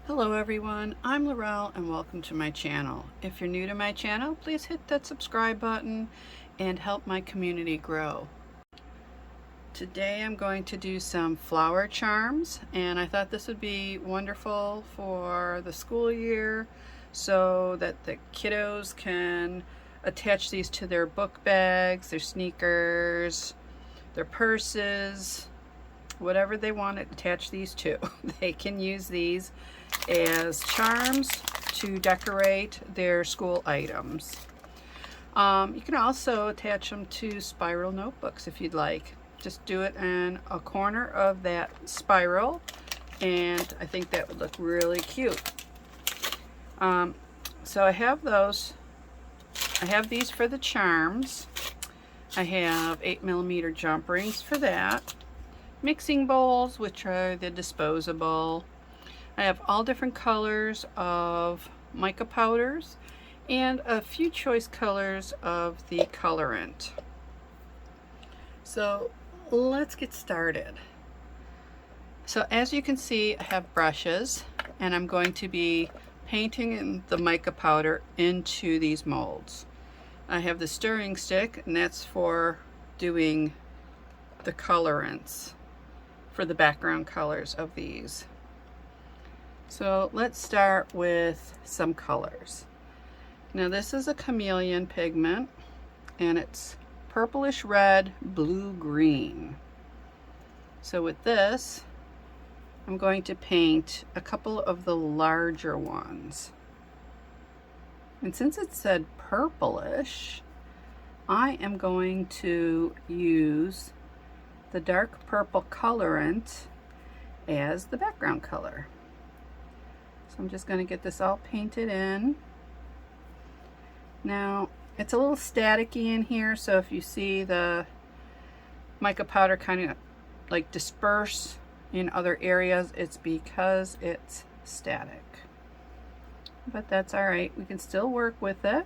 Hello everyone, I'm Laurel and welcome to my channel. If you're new to my channel, please hit that subscribe button and help my community grow. Today I'm going to do some flower charms, and I thought this would be wonderful for the school year so that the kiddos can attach these to their book bags, their sneakers, their purses, whatever they want to attach these to. They can use these as charms to decorate their school items. You can also attach them to spiral notebooks if you'd like. Just do it in a corner of that spiral, and I think that would look really cute. So I have those. I have these for the charms. I have 8mm jump rings for that. Mixing bowls, which are the disposable. I have all different colors of mica powders and a few choice colors of the colorant. So let's get started. So as you can see, I have brushes, and I'm going to be painting in the mica powder into these molds. I have the stirring stick, and that's for doing the colorants for the background colors of these. So let's start with some colors. Now this is a chameleon pigment, and it's purplish red, blue green. So with this, I'm going to paint a couple of the larger ones. And since it said purplish, I am going to use the dark purple colorant as the background color. So I'm just going to get this all painted in. Now it's a little staticky in here, so if you see the mica powder kind of like disperse in other areas, it's because it's static. But that's alright, we can still work with it.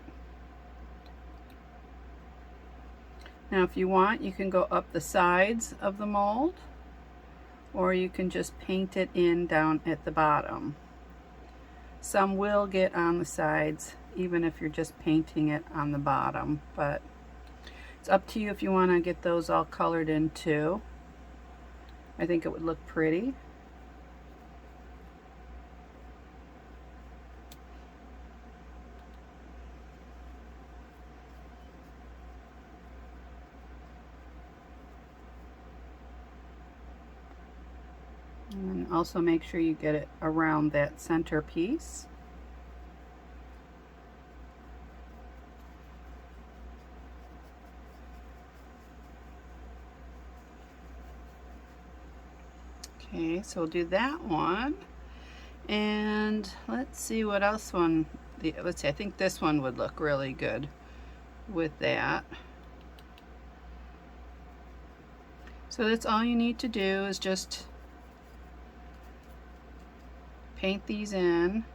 Now if you want, you can go up the sides of the mold, or you can just paint it in down at the bottom. Some will get on the sides even if you're just painting it on the bottom, but it's up to you if you want to get those all colored in too. I think it would look pretty. And also make sure you get it around that center piece. Okay, so we'll do that one. And let's see what else let's see, I think this one would look really good with that. So that's all you need to do is just paint these in.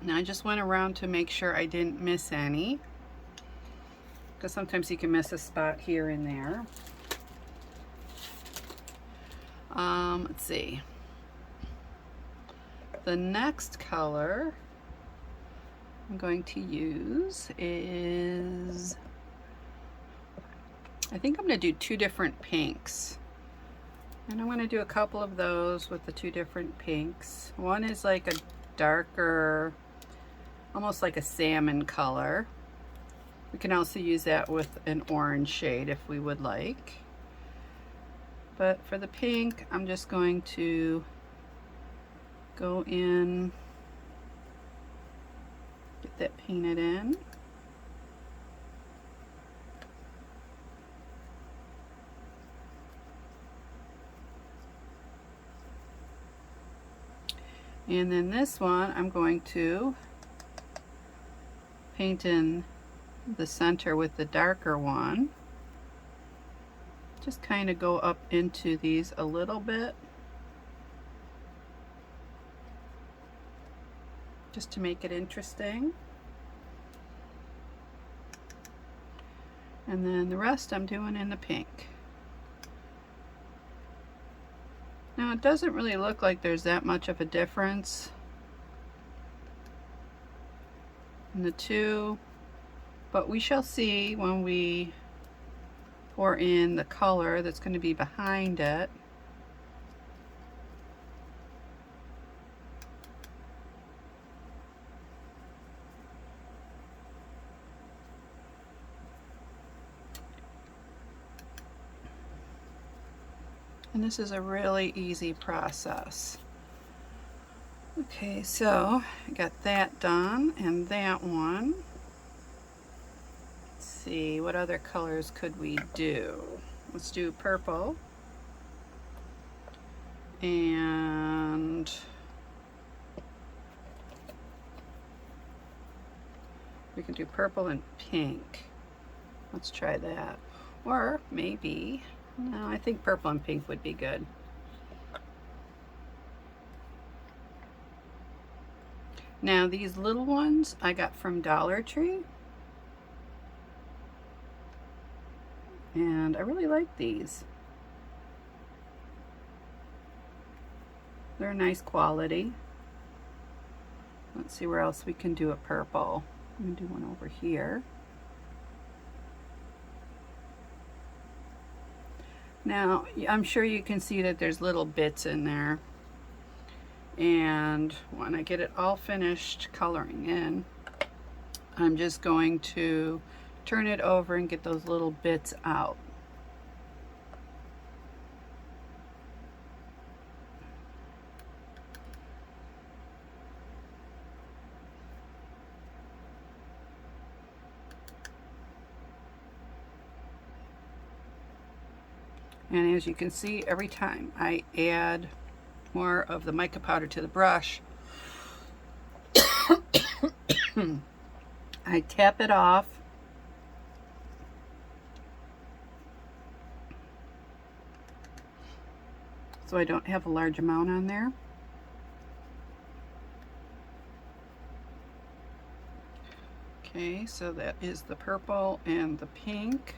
Now I just went around to make sure I didn't miss any, because sometimes you can miss a spot here and there. Let's see. The next color I'm going to use is, I think I'm going to do two different pinks. And I'm going to do a couple of those with the two different pinks. One is like a darker, almost like a salmon color. We can also use that with an orange shade if we would like. But for the pink, I'm just going to go in, get that painted in. And then this one, I'm going to paint in the center with the darker one. Just kind of go up into these a little bit, just to make it interesting. And then the rest I'm doing in the pink. Now it doesn't really look like there's that much of a difference in the two, but we shall see when we pour in the color that's going to be behind it. And this is a really easy process. Okay, so I got that done and that one. Let's see, what other colors could we do? Let's do purple. And we can do purple and pink. Let's try that. Or maybe, no, I think purple and pink would be good. Now these little ones I got from Dollar Tree. And I really like these. They're nice quality. Let's see where else we can do a purple. I'm going to do one over here. Now, I'm sure you can see that there's little bits in there. And when I get it all finished coloring in, I'm just going to turn it over and get those little bits out. And as you can see, every time I add more of the mica powder to the brush, I tap it off so I don't have a large amount on there. Okay, so that is the purple and the pink.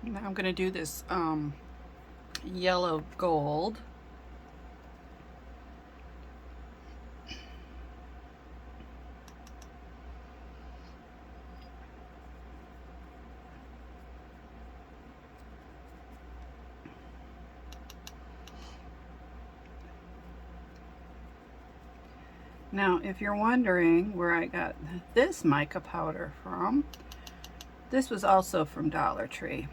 Now I'm going to do this yellow gold. Now, if you're wondering where I got this mica powder from, this was also from Dollar Tree.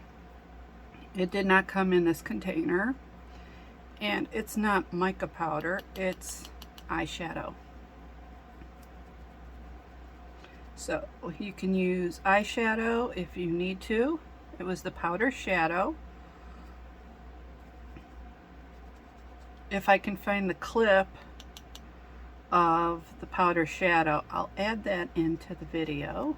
It did not come in this container, and it's not mica powder, it's eyeshadow. So you can use eyeshadow if you need to. It was the powder shadow. If I can find the clip of the powder shadow, I'll add that into the video.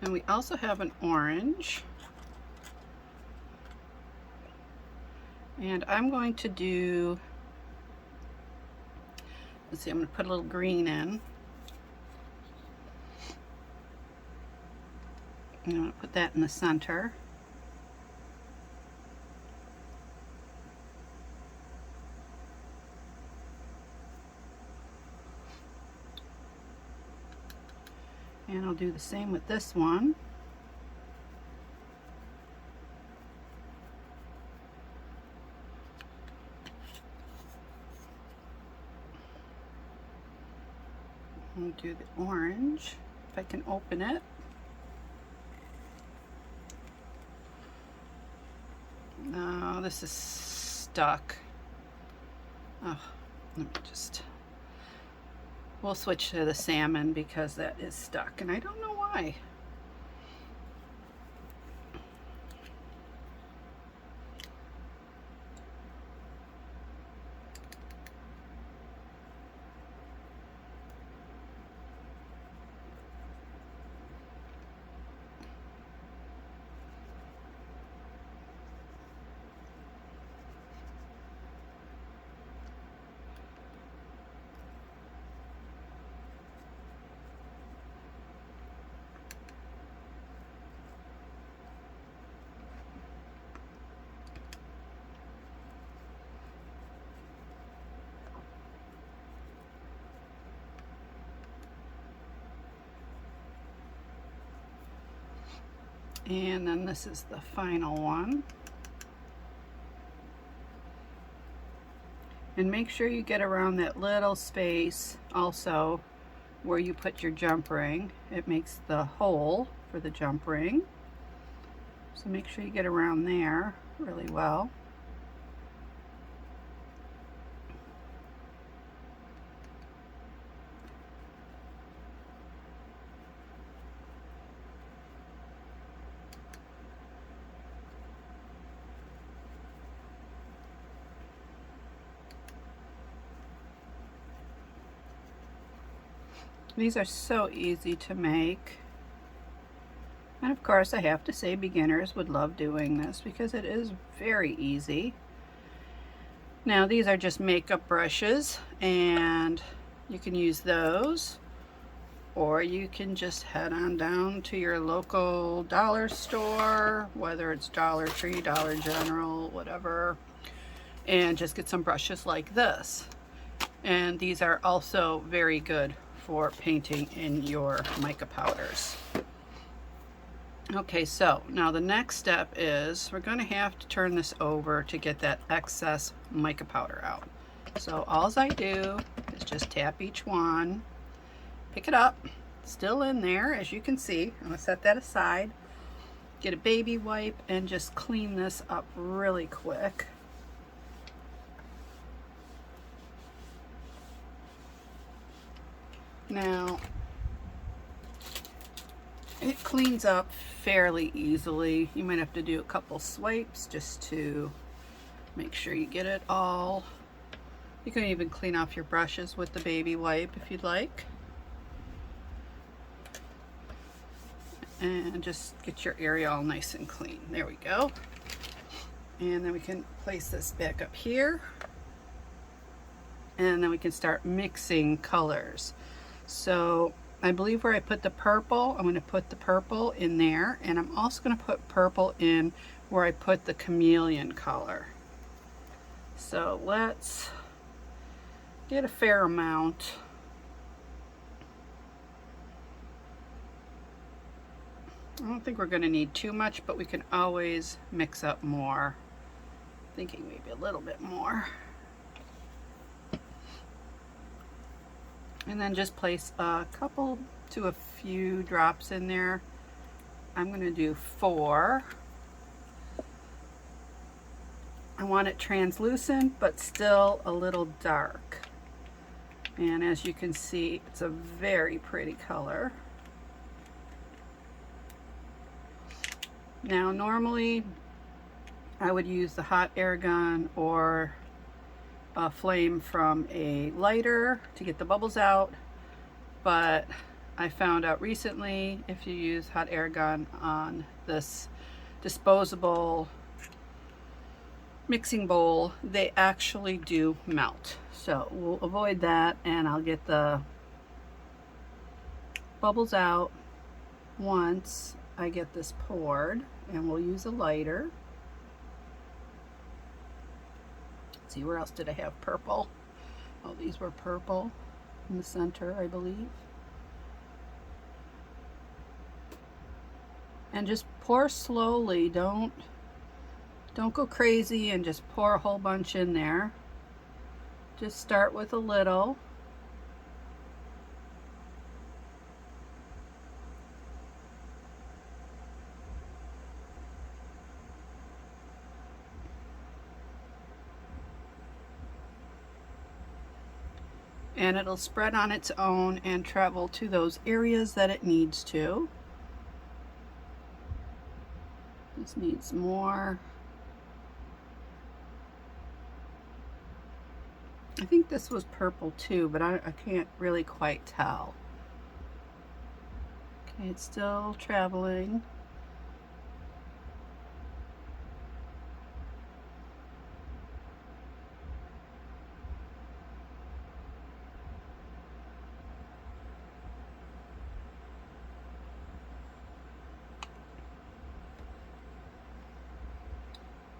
And we also have an orange. And I'm going to do, let's see, I'm going to put a little green in. I'm going to put that in the center. And I'll do the same with this one. I'll do the orange, if I can open it. No, this is stuck. Oh, let me just... We'll switch to the salmon because that is stuck, and I don't know why. And then this is the final one. And make sure you get around that little space also where you put your jump ring. It makes the hole for the jump ring. So make sure you get around there really well. These are so easy to make. And of course, I have to say beginners would love doing this because it is very easy. Now these are just makeup brushes, and you can use those, or you can just head on down to your local dollar store, whether it's Dollar Tree, Dollar General, whatever, and just get some brushes like this. And these are also very good for painting in your mica powders. Okay, so now the next step is we're going to have to turn this over to get that excess mica powder out. So all I do is just tap each one, pick it up, still in there as you can see. I'm going to set that aside, get a baby wipe, and just clean this up really quick. Now, it cleans up fairly easily. You might have to do a couple swipes just to make sure you get it all. You can even clean off your brushes with the baby wipe if you'd like. And just get your area all nice and clean. There we go. And then we can place this back up here. And then we can start mixing colors. So I believe where I put the purple, I'm going to put the purple in there, and I'm also going to put purple in where I put the chameleon color. So let's get a fair amount. I don't think we're going to need too much, but we can always mix up more. Thinking maybe a little bit more. And then just place a couple to a few drops in there. I'm going to do 4. I want it translucent but still a little dark. And as you can see, it's a very pretty color. Now normally I would use the hot air gun or a flame from a lighter to get the bubbles out, but I found out recently if you use hot air gun on this disposable mixing bowl, they actually do melt. So we'll avoid that, and I'll get the bubbles out once I get this poured, and we'll use a lighter. Let's see, where else did I have purple? Oh, these were purple in the center, I believe. And just pour slowly. Don't go crazy and just pour a whole bunch in there. Just start with a little. And it'll spread on its own and travel to those areas that it needs to. This needs more. I think this was purple too, but I can't really quite tell. Okay, it's still traveling.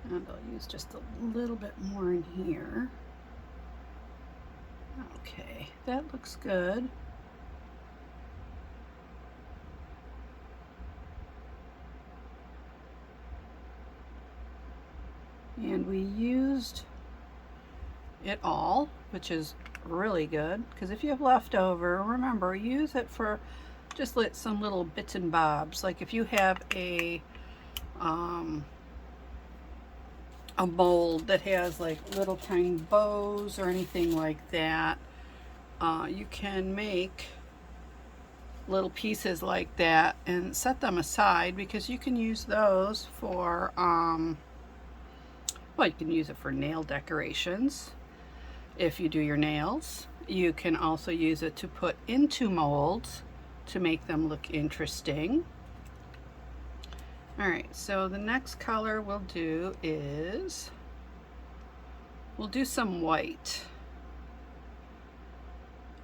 And I'll use just a little bit more in here. Okay, that looks good. And we used it all, which is really good, because if you have leftover, remember, use it for just some little bits and bobs. Like if you have a mold that has like little tiny bows or anything like that, you can make little pieces like that and set them aside, because you can use those for well, you can use it for nail decorations if you do your nails. You can also use it to put into molds to make them look interesting. Alright, so the next color we'll do is, we'll do some white.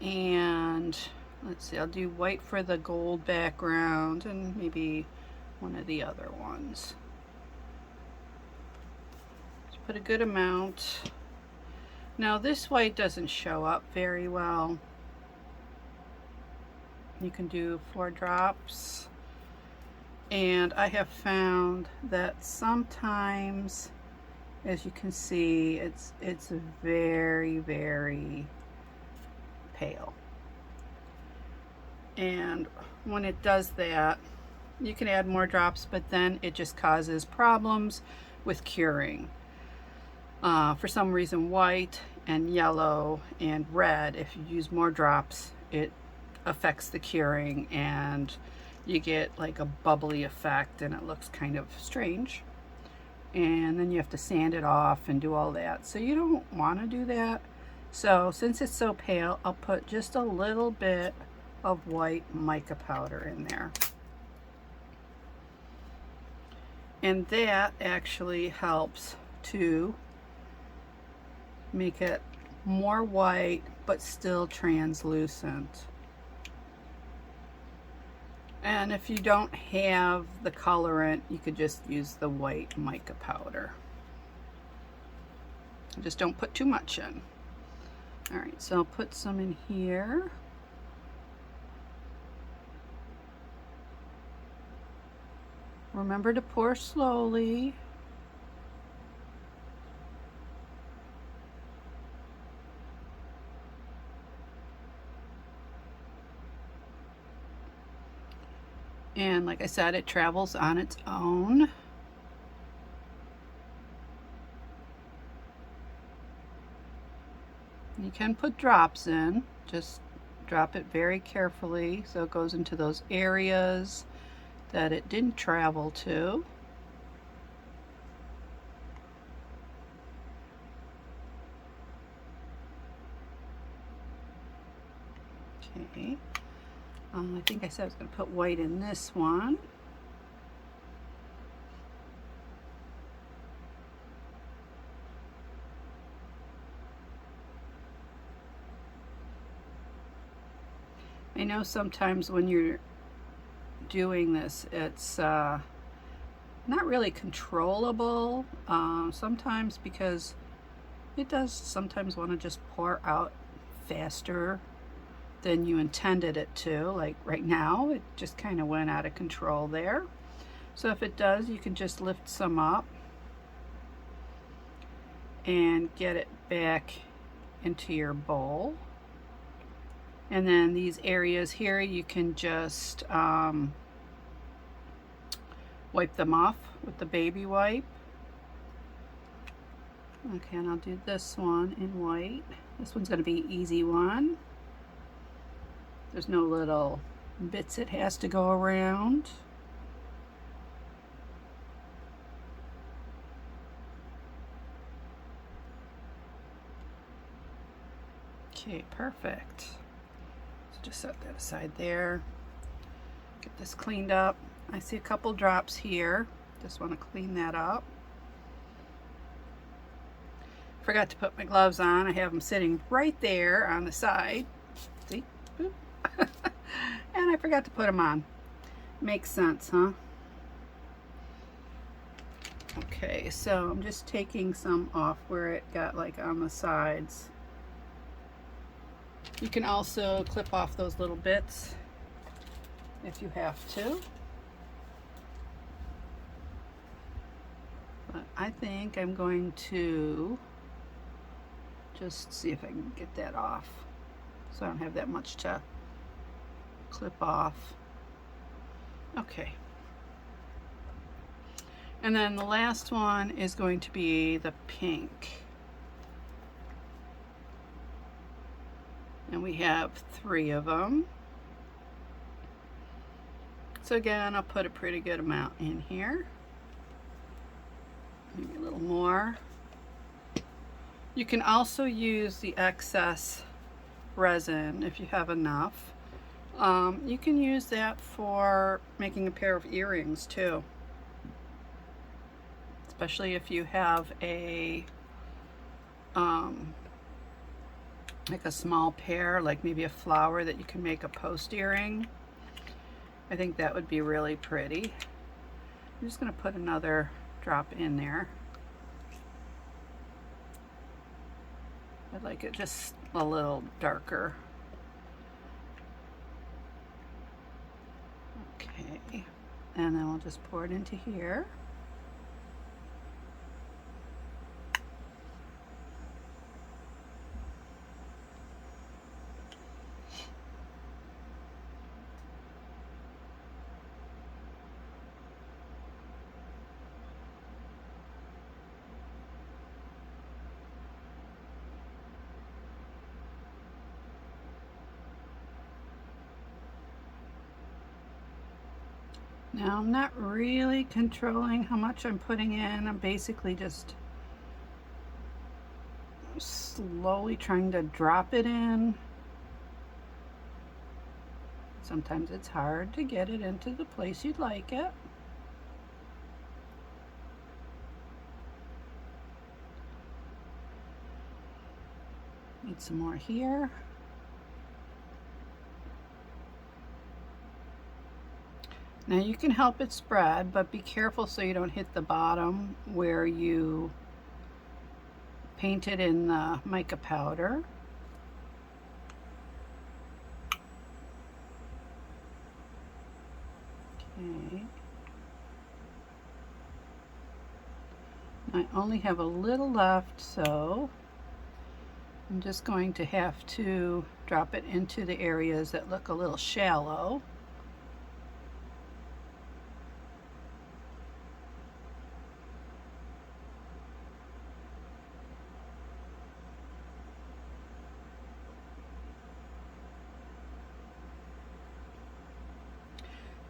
And let's see, I'll do white for the gold background and maybe one of the other ones. Just put a good amount. Now this white doesn't show up very well. You can do 4 drops. And I have found that sometimes, as you can see, it's very, very pale. And when it does that, you can add more drops, but then it just causes problems with curing. For some reason, white and yellow and red, if you use more drops, it affects the curing and you get like a bubbly effect and it looks kind of strange. And then you have to sand it off and do all that. So you don't want to do that. So since it's so pale, I'll put just a little bit of white mica powder in there. And that actually helps to make it more white but still translucent. And if you don't have the colorant, you could just use the white mica powder. Just don't put too much in. Alright, so I'll put some in here. Remember to pour slowly. And like I said, it travels on its own. You can put drops in, just drop it very carefully so it goes into those areas that it didn't travel to. Okay. I think I said I was going to put white in this one. I know sometimes when you're doing this. It's not really controllable sometimes, because it does sometimes want to just pour out faster than you intended it to. Like right now, it just kind of went out of control there. So if it does, you can just lift some up and get it back into your bowl. And then these areas here, you can just wipe them off with the baby wipe. Okay, and I'll do this one in white. This one's going to be an easy one. There's no little bits it has to go around. Okay, perfect. So just set that aside there. Get this cleaned up. I see a couple drops here. Just want to clean that up. Forgot to put my gloves on. I have them sitting right there on the side. See? Boop. And I forgot to put them on. Makes sense, huh? Okay, so I'm just taking some off where it got like on the sides. You can also clip off those little bits if you have to. But I think I'm going to just see if I can get that off, so I don't have that much to clip off. Okay. And then the last one is going to be the pink. And we have 3 of them. So again, I'll put a pretty good amount in here. Maybe a little more. You can also use the excess resin if you have enough. You can use that for making a pair of earrings too. Especially if you have a like a small pair, like maybe a flower that you can make a post earring. I think that would be really pretty. I'm just going to put another drop in there. I'd like it just a little darker. Okay, and then we'll just pour it into here. Now I'm not really controlling how much I'm putting in. I'm basically just slowly trying to drop it in. Sometimes it's hard to get it into the place you'd like it. Need some more here. Now you can help it spread, but be careful so you don't hit the bottom where you painted in the mica powder. Okay. I only have a little left, so I'm just going to have to drop it into the areas that look a little shallow.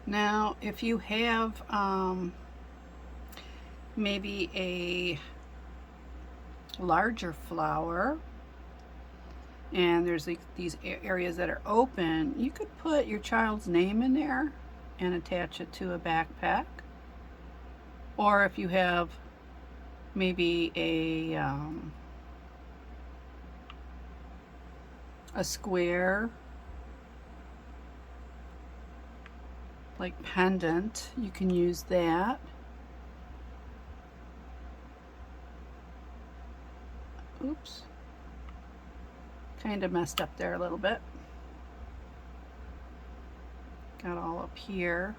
Now, if you have maybe a larger flower and there's like these areas that are open, you could put your child's name in there and attach it to a backpack. Or if you have maybe a square like pendant, you can use that. Oops, kind of messed up there a little bit. Got all up here.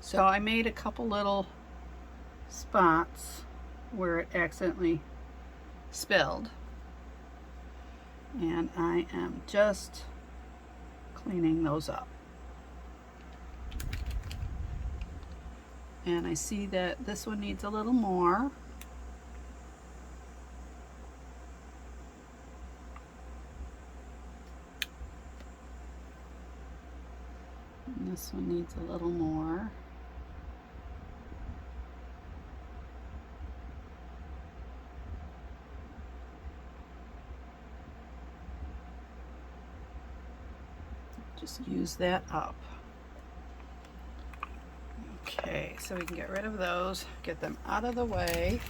So I made a couple little spots where it accidentally spilled, and I am just cleaning those up. And I see that this one needs a little more. And this one needs a little more. Just use that up. Okay, so we can get rid of those, get them out of the way.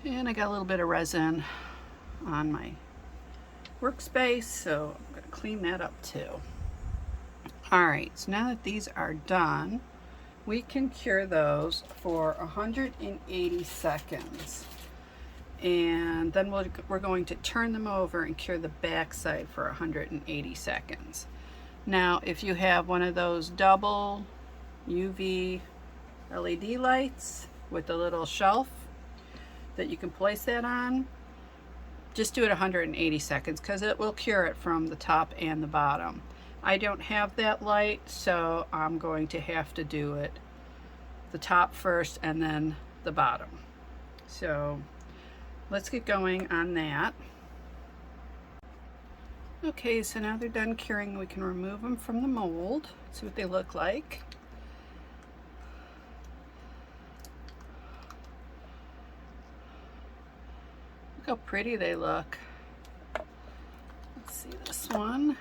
And I got a little bit of resin on my workspace, so I'm going to clean that up too. Alright, so now that these are done, we can cure those for 180 seconds. And then we're going to turn them over and cure the back side for 180 seconds. Now, if you have one of those double UV LED lights with a little shelf that you can place that on, just do it 180 seconds because it will cure it from the top and the bottom. I don't have that light, so I'm going to have to do it the top first and then the bottom. So let's get going on that. Okay, so now they're done curing, we can remove them from the mold, see what they look like. Look how pretty they look. Let's see this one.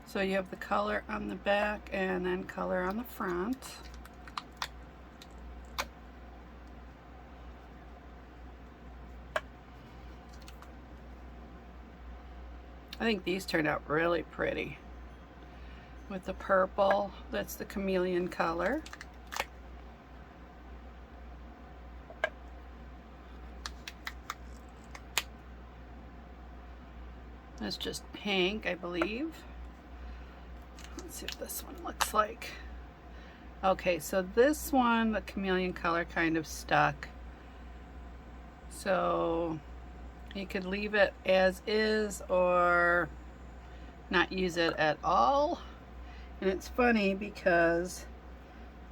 So you have the color on the back and then color on the front. I think these turned out really pretty. With the purple, that's the chameleon color. That's just pink, I believe. Let's see what this one looks like. Okay, so this one, the chameleon color kind of stuck. So you could leave it as is or not use it at all. And it's funny because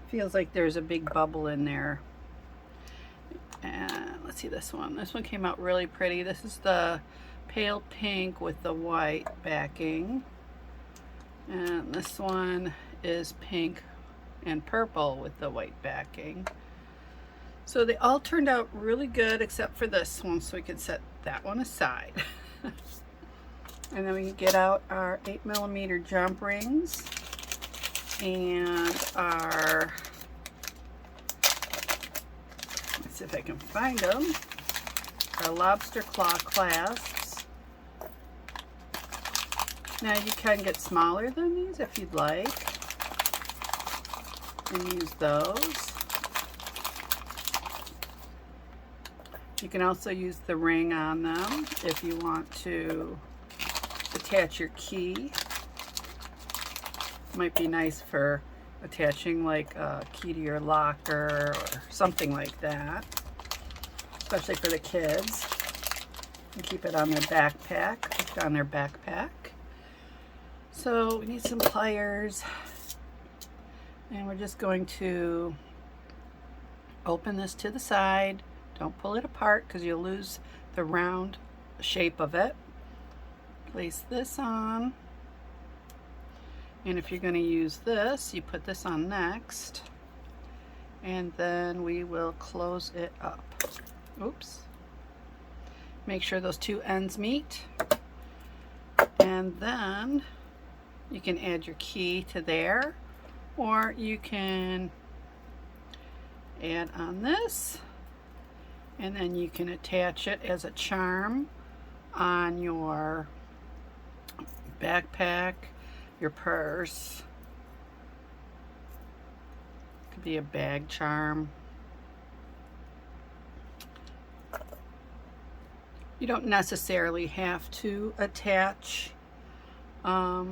it feels like there's a big bubble in there. And let's see this one. This one came out really pretty. This is the pale pink with the white backing. And this one is pink and purple with the white backing. So they all turned out really good except for this one, so we can set that one aside. And then we can get out our 8mm jump rings and our, let's see if I can find them, our lobster claw clasps. Now you can get smaller than these if you'd like, and use those. You can also use the ring on them if you want to attach your key. Might be nice for attaching like a key to your locker or something like that, especially for the kids. And keep it on their backpack, put it on their backpack. So we need some pliers, and we're just going to open this to the side. Don't pull it apart because you'll lose the round shape of it. Place this on, and if you're going to use this, you put this on next, and then we will close it up. Oops. Make sure those two ends meet. And then you can add your key to there, or you can add on this, and then you can attach it as a charm on your backpack, your purse. Could be a bag charm. You don't necessarily have to attach a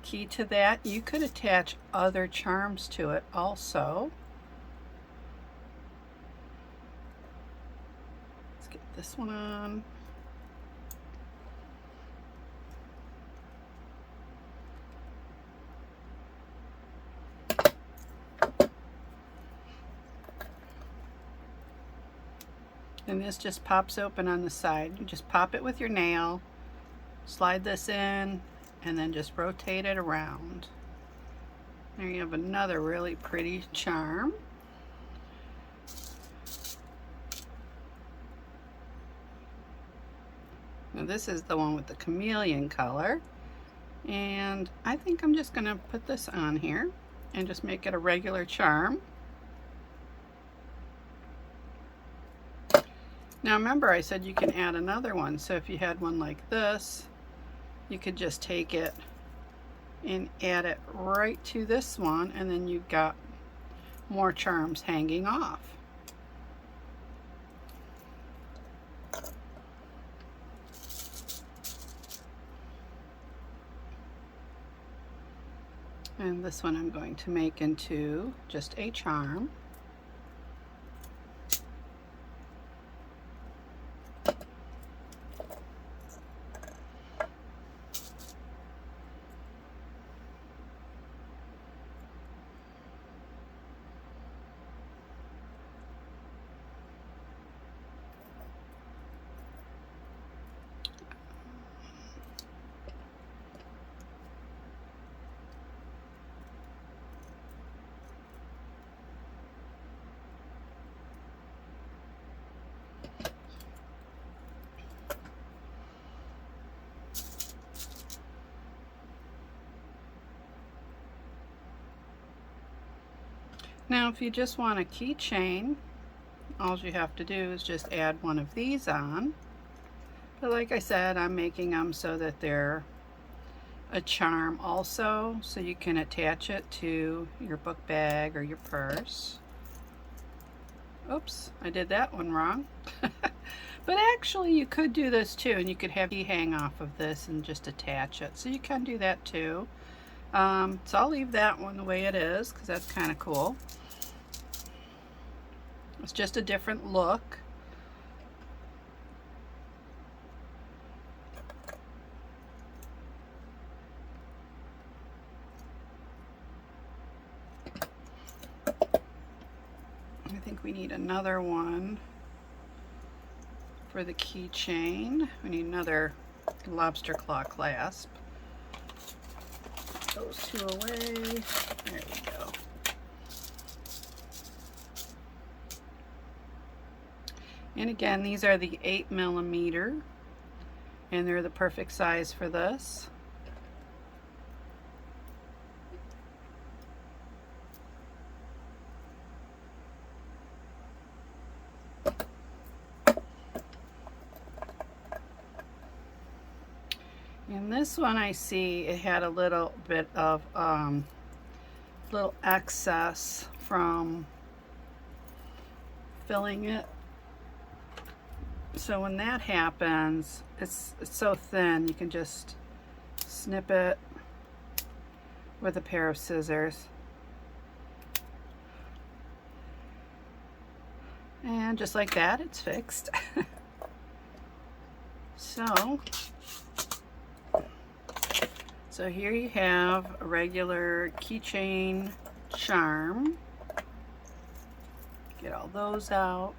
key to that. You could attach other charms to it also. Let's get this one on. And this just pops open on the side. You just pop it with your nail, slide this in, and then just rotate it around. There you have another really pretty charm. Now this is the one with the chameleon color. And I think I'm just gonna put this on here and just make it a regular charm. Now remember, I said you can add another one, so if you had one like this, you could just take it and add it right to this one, and then you've got more charms hanging off. And this one I'm going to make into just a charm. Now if you just want a keychain, all you have to do is just add one of these on. But like I said, I'm making them so that they're a charm also, so you can attach it to your book bag or your purse. Oops, I did that one wrong. But actually you could do this too, and you could have the hang off of this and just attach it. So you can do that too. So I'll leave that one the way it is because that's kind of cool. It's just a different look. I think we need another one for the keychain. We need another lobster claw clasp. Those two away. There we go. And again, these are the 8mm, and they're the perfect size for this. And this one I see it had a little bit of little excess from filling it. So when that happens, it's so thin, you can just snip it with a pair of scissors. And just like that, it's fixed. So here you have a regular keychain charm. Get all those out.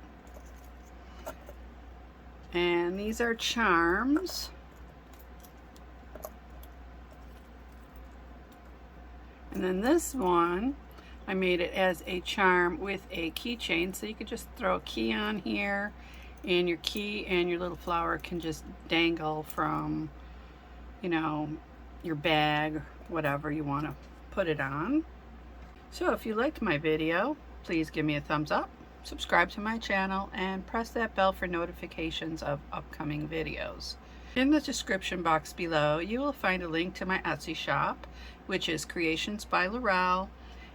And these are charms. And then this one, I made it as a charm with a keychain. So you could just throw a key on here and your key and your little flower can just dangle from, you know, your bag, whatever you want to put it on. So if you liked my video, please give me a thumbs up, subscribe to my channel, and press that bell for notifications of upcoming videos. In the description box below, you will find a link to my Etsy shop, which is Creations by Floral,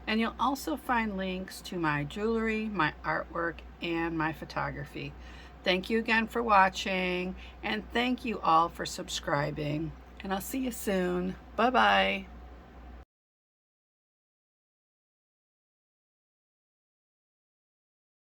and you'll also find links to my jewelry, my artwork, and my photography. Thank you again for watching, and thank you all for subscribing, and I'll see you soon. Bye-bye.